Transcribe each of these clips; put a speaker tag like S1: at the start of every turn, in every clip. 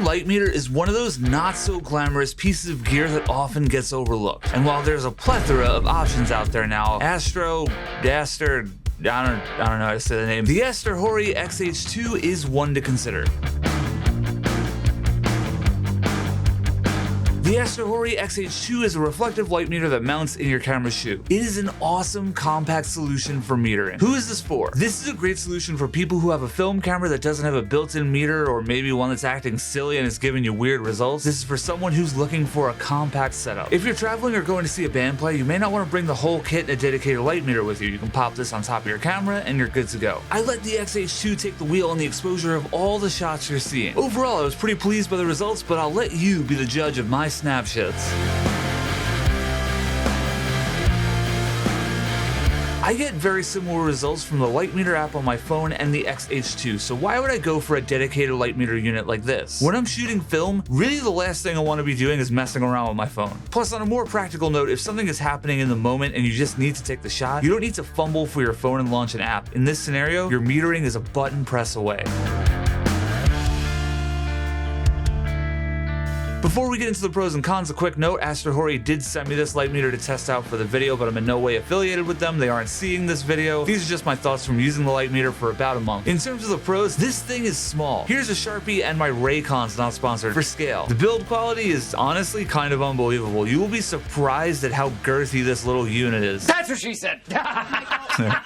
S1: light meter is one of those not so glamorous pieces of gear that often gets overlooked. And while there's a plethora of options out there now, I don't know how to say the name. The AstrHori XH2 is one to consider. The AstrHori XH2 is a reflective light meter that mounts in your camera's shoe. It is an awesome compact solution for metering. Who is this for? This is a great solution for people who have a film camera that doesn't have a built-in meter, or maybe one that's acting silly and is giving you weird results. This is for someone who's looking for a compact setup. If you're traveling or going to see a band play, you may not want to bring the whole kit and a dedicated light meter with you. You can pop this on top of your camera and you're good to go. I let the XH2 take the wheel on the exposure of all the shots you're seeing. Overall, I was pretty pleased by the results, but I'll let you be the judge of my snapshots. I get very similar results from the light meter app on my phone and the XH2, so why would I go for a dedicated light meter unit like this? When I'm shooting film, really the last thing I want to be doing is messing around with my phone. Plus, on a more practical note, if something is happening in the moment and you just need to take the shot, you don't need to fumble for your phone and launch an app. In this scenario, your metering is a button press away. Before we get into the pros and cons, a quick note: AstrHori did send me this light meter to test out for the video, but I'm in no way affiliated with them. They aren't seeing this video. These are just my thoughts from using the light meter for about a month. In terms of the pros, this thing is small. Here's a Sharpie and my Raycons, not sponsored, for scale. The build quality is honestly kind of unbelievable. You will be surprised at how girthy this little unit is.
S2: That's what she said.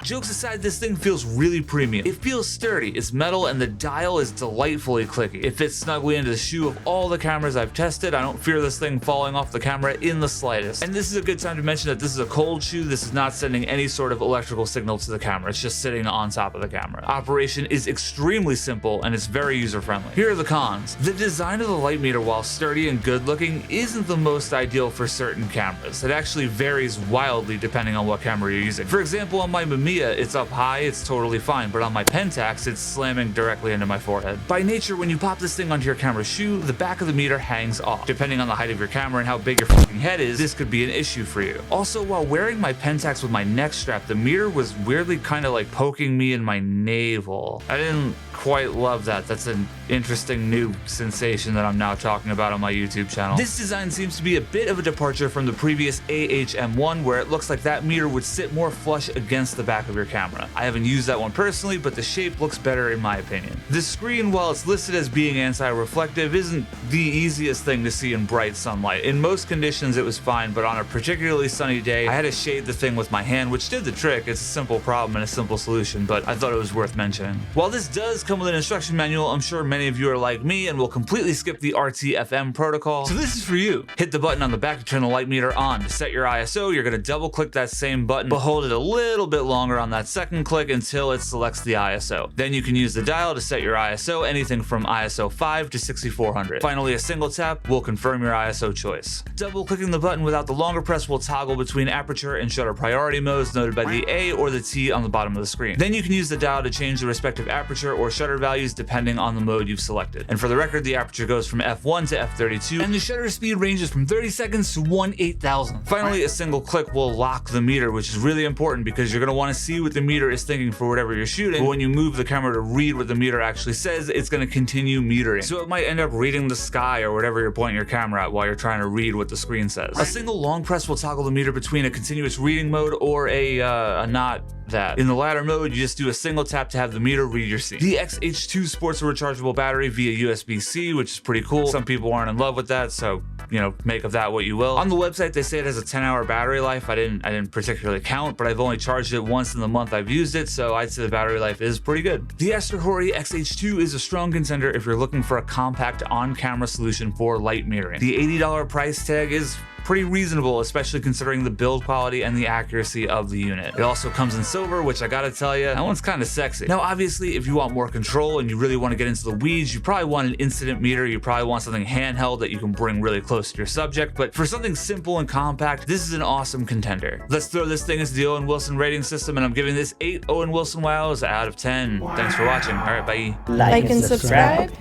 S1: Jokes aside, this thing feels really premium. It feels sturdy, it's metal, and the dial is delightfully clicky. It fits snugly into the shoe of all the cameras I've tested. I don't fear this thing falling off the camera in the slightest. And this is a good time to mention that this is a cold shoe. This is not sending any sort of electrical signal to the camera. It's just sitting on top of the camera. Operation is extremely simple and it's very user-friendly. Here are the cons. The design of the light meter, while sturdy and good looking, isn't the most ideal for certain cameras. It actually varies wildly depending on what camera you're using. For example, on my Mamiya, it's up high, it's totally fine, but on my Pentax, it's slamming directly into my forehead. By nature, when you pop this thing onto your camera's shoe, the back of the meter hangs off. Depending on the height of your camera and how big your fucking head is, this could be an issue for you. Also, while wearing my Pentax with my neck strap, the meter was weirdly kind of like poking me in my navel. I didn't quite love that. That's an interesting new sensation that I'm now talking about on my YouTube channel. This design seems to be a bit of a departure from the previous AHM1, where it looks like that meter would sit more flush against the back of your camera. I haven't used that one personally, but the shape looks better in my opinion. The screen, while it's listed as being anti-reflective, isn't the easiest thing to see in bright sunlight. In most conditions it was fine, but on a particularly sunny day, I had to shade the thing with my hand, which did the trick. It's a simple problem and a simple solution, but I thought it was worth mentioning. While this does come with an instruction manual, I'm sure many of you are like me and will completely skip the RTFM protocol. So this is for you. Hit the button on the back to turn the light meter on. To set your ISO, you're going to double click that same button, but hold it a little bit longer on that second click until it selects the ISO. Then you can use the dial to set your ISO, anything from ISO 5 to 6400. Finally, a single tap will confirm your ISO choice. Double clicking the button without the longer press will toggle between aperture and shutter priority modes noted by the A or the T on the bottom of the screen. Then you can use the dial to change the respective aperture or shutter values depending on the mode you've selected. And for the record, the aperture goes from f1 to f32, and the shutter speed ranges from 30 seconds to 1/8000. Finally, a single click will lock the meter, which is really important because you're going to want to see what the meter is thinking for whatever you're shooting, but when you move the camera to read what the meter actually says, it's going to continue metering. So it might end up reading the sky or whatever you're pointing your camera at while you're trying to read what the screen says. A single long press will toggle the meter between a continuous reading mode or a not that. In the latter mode, you just do a single tap to have the meter read your scene. The XH2 sports a rechargeable battery via USB-C, which is pretty cool. Some people aren't in love with that, so you know, make of that what you will. On the website, they say it has a 10-hour battery life. I didn't particularly count, but I've only charged it once in the month I've used it, so I'd say the battery life is pretty good. The AstrHori XH2 is a strong contender if you're looking for a compact on-camera solution for light metering. The $80 price tag is pretty reasonable, especially considering the build quality and the accuracy of the unit. It also comes in silver, which I gotta tell you, that one's kind of sexy. Now, obviously, if you want more control and you really want to get into the weeds, you probably want an incident meter. You probably want something handheld that you can bring really close to your subject. But for something simple and compact, this is an awesome contender. Let's throw this thing into the Owen Wilson rating system, and I'm giving this 8 Owen Wilson wows out of 10. Wow. Thanks for watching. All right, bye.
S3: Like and subscribe.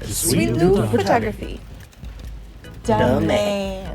S3: Sweet Loop Photography. Domain.